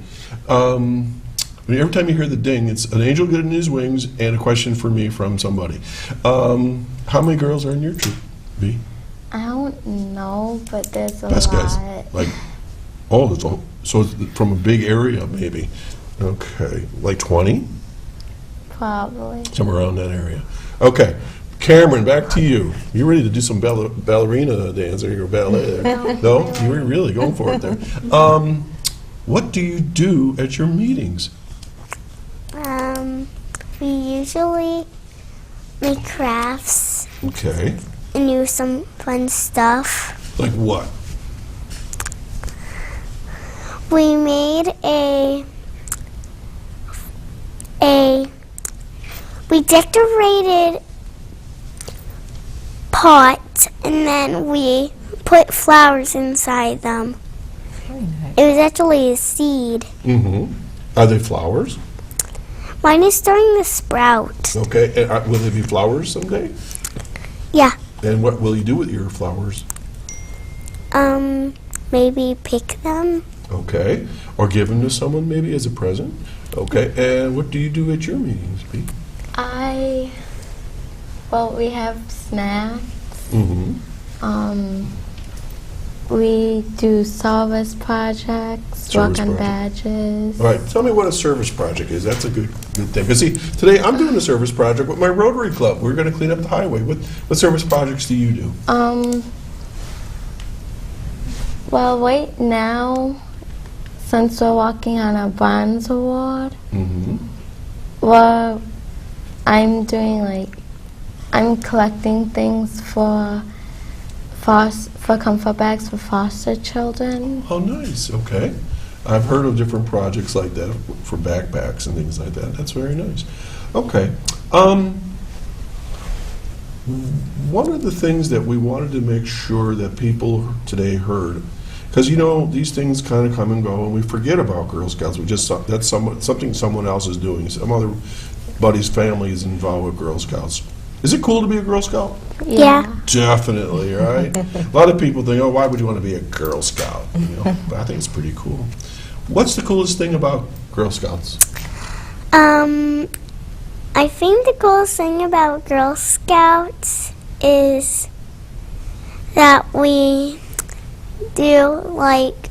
Every time you hear the ding, it's an angel getting his wings and a question for me from somebody. How many girls are in your troop, B? I don't know, but there's a Best lot. guess. Like, so it's from a big area, maybe. Okay. Like 20? Probably. Somewhere around that area. Okay. Camryn, back to you. You ready to do some ballerina dance or your ballet? No? You were really going for it there. What do you do at your meetings? We usually make crafts Okay. and do some fun stuff. Like what? We made we decorated pots and then we put flowers inside them. Very nice. It was actually a seed. Mm-hmm. Are they flowers? Mine is starting to sprout. Okay. And will they be flowers someday? Yeah. And what will you do with your flowers? Maybe pick them. Okay. Or give them to someone maybe as a present? Okay. And what do you do at your meetings, Pete? We have snacks. Mm-hmm. We do service projects, Service work on project. badges. All right, tell me what a service project is. That's a good thing. Because see, today I'm doing a service project with my Rotary Club. We're going to clean up the highway. What service projects do you do? Well, right now, since we're working on a bronze award, I'm collecting things for comfort bags for foster children. Oh, nice. Okay. I've heard of different projects like that for backpacks and things like that. That's very nice. Okay. One of the things that we wanted to make sure that people today heard, because these things kind of come and go, and we forget about Girl Scouts. That's something someone else is doing. Some other buddy's family is involved with Girl Scouts. Is it cool to be a Girl Scout? Yeah. Definitely, right? A lot of people think, why would you want to be a Girl Scout? But I think it's pretty cool. What's the coolest thing about Girl Scouts? I think the coolest thing about Girl Scouts is that we do, like,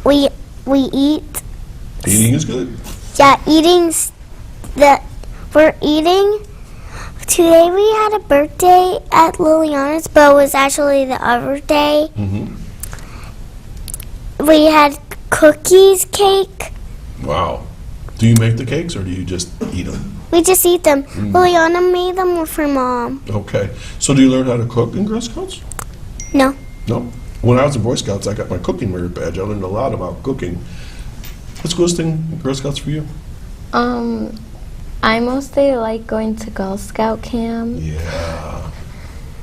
we eat. Eating is good. Yeah, we're eating. Today we had a birthday at Liliana's, but it was actually the other day. We had cookies, cake. Wow. Do you make the cakes or do you just eat them? We just eat them. Liliana made them with her mom. Okay. So do you learn how to cook in Girl Scouts? No. No? When I was in Boy Scouts, I got my cooking merit badge. I learned a lot about cooking. What's the coolest thing in Girl Scouts for you? I mostly like going to Girl Scout camp. Yeah.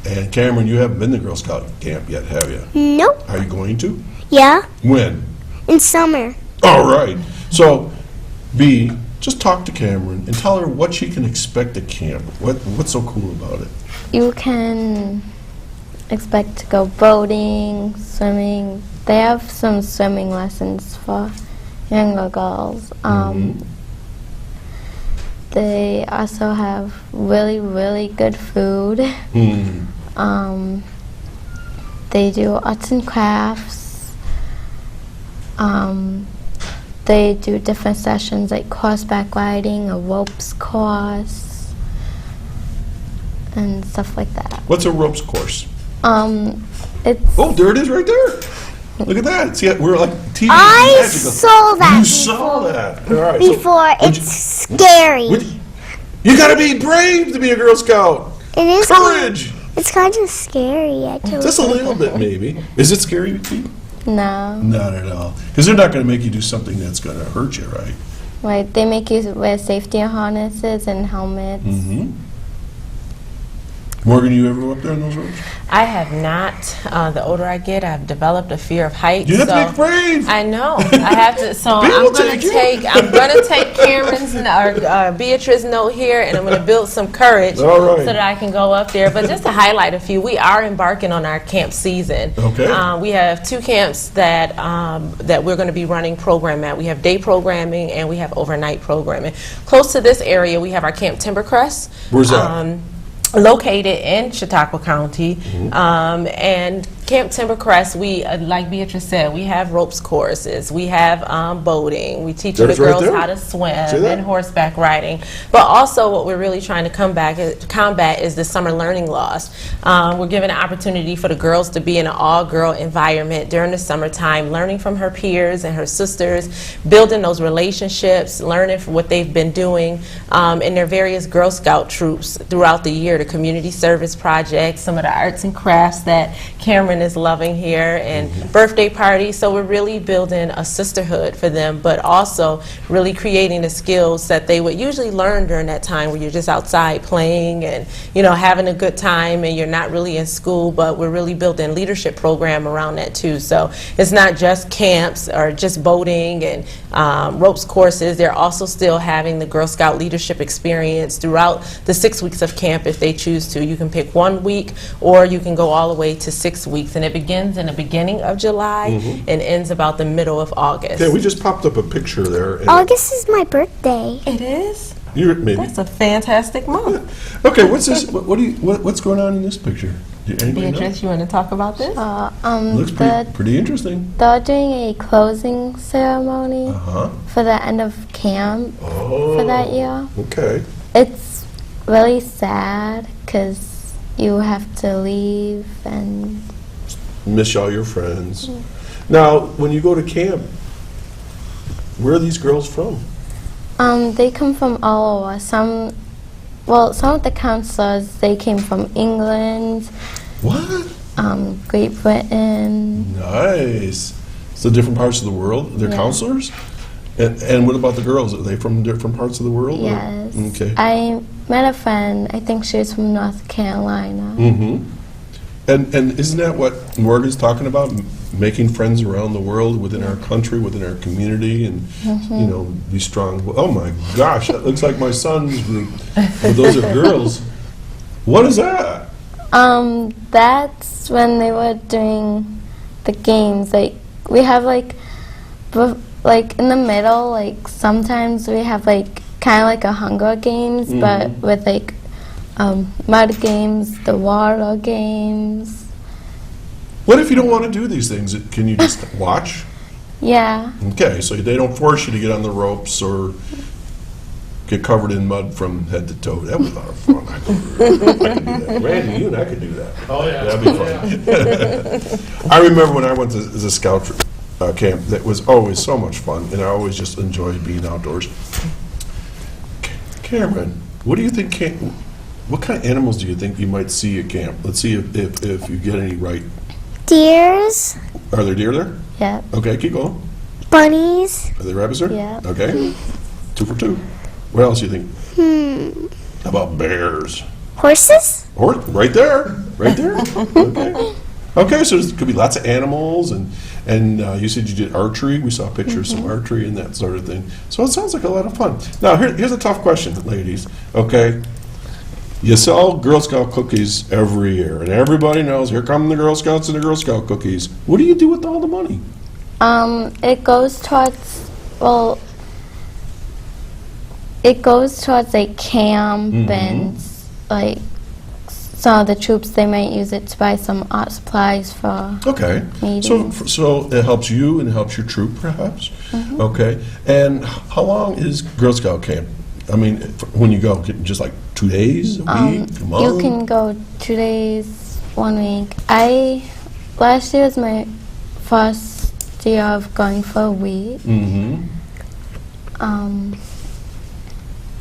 And Camryn, you haven't been to Girl Scout camp yet, have you? Nope. Are you going to? Yeah. When? In summer. All right. So, B, just talk to Camryn and tell her what she can expect at camp. What's so cool about it? You can expect to go boating, swimming. They have some swimming lessons for younger girls. They also have really, really good food. They do arts and crafts. They do different sessions like horseback riding, a ropes course, and stuff like that. What's a ropes course? It's Oh, there it is right there. Look at that. See, we're like TV. I magical. saw that You saw that. All right. before. It's scary. You gotta be brave to be a Girl Scout. It is. Courage. It's kind of scary, actually. Just a little bit, maybe. Is it scary, Pete? no. Not at all. Because they're not going to make you do something that's going to hurt you, right? Right, they make you wear safety harnesses and helmets. Morgan, you ever go up there in those ropes? I have not. The older I get, I've developed a fear of heights. You have to be brave. I know. I have to. So I'm going to take Camryn's or Beatrice's note here, and I'm going to build some courage so that I can go up there. But just to highlight a few, we are embarking on our camp season. Okay. We have 2 camps that we're going to be running program at. We have day programming and we have overnight programming. Close to this area, we have our Camp Timbercrest. Where's that? Located in Chautauqua County, and Camp Timbercrest, we, like Beatrice said, we have ropes courses, we have boating, we teach the girls how to swim and horseback riding, but also what we're really trying to combat is the summer learning loss. We're giving an opportunity for the girls to be in an all-girl environment during the summertime, learning from her peers and her sisters, building those relationships, learning from what they've been doing in their various Girl Scout troops throughout the year, the community service projects, some of the arts and crafts that Camryn is loving here, and birthday parties. So we're really building a sisterhood for them, but also really creating the skills that they would usually learn during that time where you're just outside playing and, you know, having a good time and you're not really in school, but we're really building a leadership program around that too. So it's not just camps or just boating and ropes courses. They're also still having the Girl Scout leadership experience throughout the 6 weeks of camp if they choose to. You can pick 1 week or you can go all the way to 6 weeks, and it begins in the beginning of July and ends about the middle of August. Yeah, we just popped up a picture there. And August is my birthday. It is? Maybe. That's a fantastic month. Okay, what's this? What's going on in this picture? Beatrice, you want to talk about this? Looks pretty interesting. They're doing a closing ceremony for the end of camp for that year. Okay. It's really sad because you have to leave and miss all your friends. Now, when you go to camp, where are these girls from? They come from all over. Some of the counselors, they came from England. What? Great Britain. Nice. So different parts of the world, they're counselors? And what about the girls? Are they from different parts of the world? Yes. Okay. I met a friend, I think she was from North Carolina. And isn't that what Morgan's talking about? Making friends around the world, within our country, within our community, and you know, be strong. Oh my gosh, that looks like my son's group. But those are girls. What is that? That's when they were doing the games. Like we have like in the middle, like sometimes we have like kind of like a Hunger Games, but with like mud games, the water games. What if you don't want to do these things? Can you just watch? Yeah. Okay, so they don't force you to get on the ropes or get covered in mud from head to toe. That was a lot of fun. I could do that. Randy, you and I could do that. Oh, yeah. That'd be fun. I remember when I went to the scout camp, that was always so much fun, and I always just enjoyed being outdoors. Camryn, what do you think, what kind of animals do you think you might see at camp? Let's see if you get any right. Deers. Are there deer there? Yeah. Okay, keep going. Bunnies. Are there rabbits there? Yeah. Okay. 2 for 2. What else do you think? How about bears? Horses. Right there. Right there. Okay. Okay, so there could be lots of animals, and you said you did archery. We saw pictures of some archery and that sort of thing. So it sounds like a lot of fun. Now, here's a tough question, ladies. Okay. You sell Girl Scout cookies every year, and everybody knows, here come the Girl Scouts and the Girl Scout cookies. What do you do with all the money? It goes towards, like camp and like some of the troops. They might use it to buy some art supplies for. Okay. Meetings. So it helps you and it helps your troop, perhaps. Okay. And how long is Girl Scout camp? I mean, when you go, just like 2 days, a week, a month? You can go 2 days, 1 week. Last year was my first year of going for a week.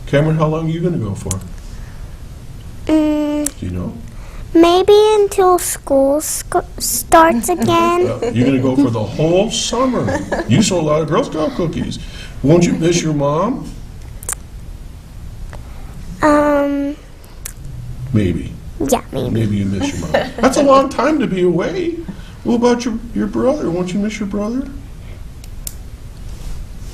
Camryn, how long are you going to go for? Do you know? Maybe until school starts again. You're going to go for the whole summer. You sold a lot of Girl Scout cookies. Won't you miss your mom? Maybe. Yeah, maybe. Maybe you miss your mom. That's a long time to be away. What about your brother? Won't you miss your brother?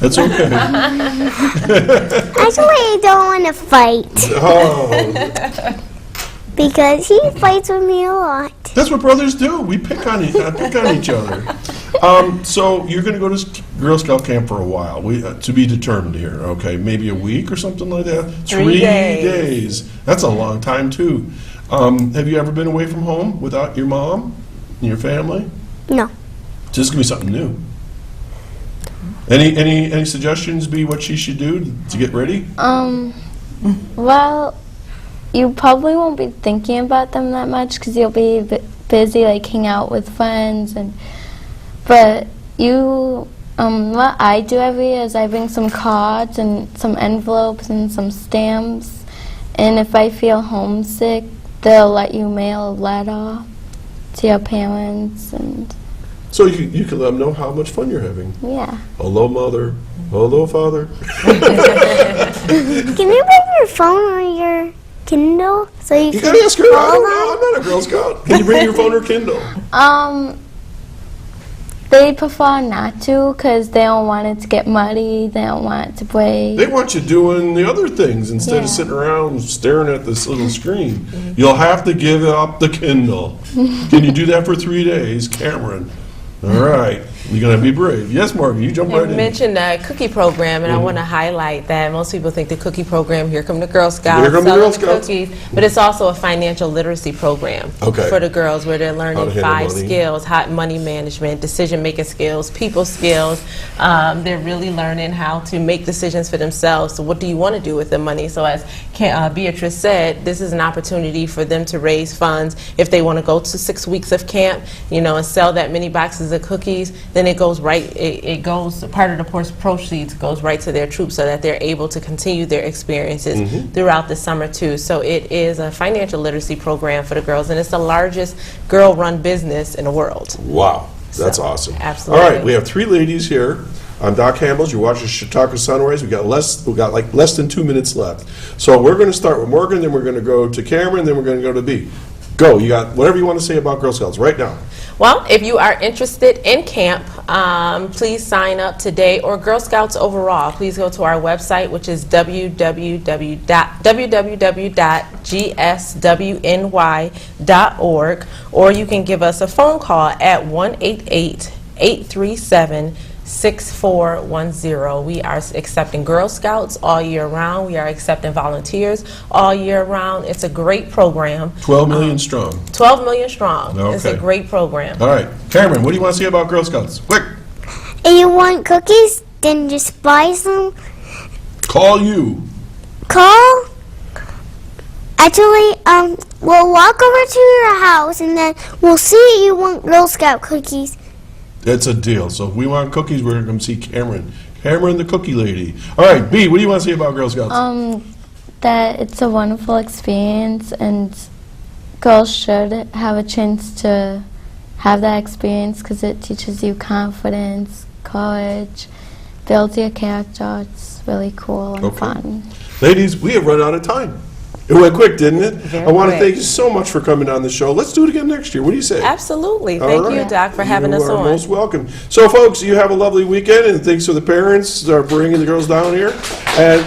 That's okay. Actually, I don't want to fight. Oh. Because he fights with me a lot. That's what brothers do. We pick on each other. So you're going to go to Girl Scout camp for a while. To be determined here. Okay, maybe a week or something like that. 3 days. That's a long time too. Have you ever been away from home without your mom and your family? No. So this is going to be something new. Any suggestions? Be what she should do to get ready? Well, you probably won't be thinking about them that much because you'll be busy, like hanging out with friends. But what I do every year is I bring some cards and some envelopes and some stamps. And if I feel homesick, they'll let you mail a letter to your parents. And so you can let them know how much fun you're having. Yeah. Hello, Mother. Hello, Father. Can you bring your phone or your Kindle so you can gotta ask her. I don't know. I'm not a Girl Scout. Can you bring your phone or Kindle? They prefer not to because they don't want it to get muddy. They don't want it to break. They want you doing the other things instead of sitting around staring at this little screen. You'll have to give up the Kindle. Can you do that for 3 days, Camryn? All right. You're going to be brave. Yes, Morgan, you jump right in. You mentioned the cookie program, and I want to highlight that most people think the cookie program, here come the Girl Scouts, Here come the Girl Scouts. cookies, but it's also a financial literacy program for the girls where they're learning 5 skills: hot money management, decision-making skills, people skills. They're really learning how to make decisions for themselves. So what do you want to do with the money? So as Beatrice said, this is an opportunity for them to raise funds if they want to go to 6 weeks of camp, and sell that many boxes of cookies. Then it goes part of the proceeds goes right to their troops so that they're able to continue their experiences throughout the summer too. So it is a financial literacy program for the girls, and it's the largest girl-run business in the world. Wow, that's awesome. Absolutely. All right, we have 3 ladies here. I'm Doc Hamels. You're watching Chautauqua Sunrise. We got less than 2 minutes left. So we're going to start with Morgan, then we're going to go to Camryn, then we're going to go to B. Go. You got whatever you want to say about Girl Scouts right now. Well, if you are interested in camp, please sign up today, or Girl Scouts overall. Please go to our website, which is www.gswny.org, or you can give us a phone call at 1-888-837 6410. We are accepting Girl Scouts all year round. We are accepting volunteers all year round. It's a great program. 12 million strong. 12 million strong. Okay. It's a great program. All right. Camryn, what do you want to say about Girl Scouts? Quick. If you want cookies, then just buy some. Call you. Call. Actually, we'll walk over to your house and then we'll see if you want Girl Scout cookies. That's a deal. So if we want cookies, we're going to come see Camryn. Camryn, the cookie lady. All right, B, what do you want to say about Girl Scouts? That it's a wonderful experience, and girls should have a chance to have that experience because it teaches you confidence, courage, builds your character. It's really cool and fun. Ladies, we have run out of time. It went quick, didn't it? Very I want to quick. thank you so much for coming on the show. Let's do it again next year. What do you say? Absolutely. All Thank right. you, Doc, for having us You are on. most welcome. So, folks, you have a lovely weekend, and thanks to the parents that are bringing the girls down here. And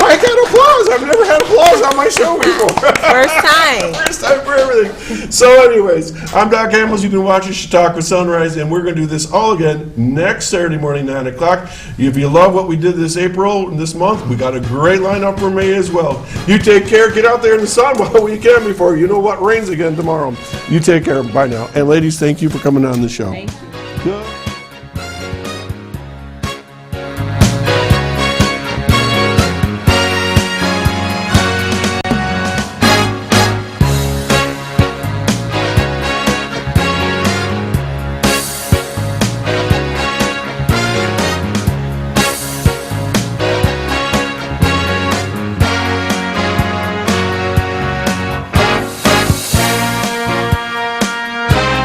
I got applause. I've never had applause on my show before. First time. First time for everything. So, anyways, I'm Doc Hamels. You've been watching Chautauqua Sunrise, and we're going to do this all again next Saturday morning, 9 o'clock. If you love what we did this April and this month, we got a great lineup for May as well. You take care. Get out there in the sun while we can before you know what rains again tomorrow. You take care. Bye now. And ladies, thank you for coming on the show. Thank you. Good.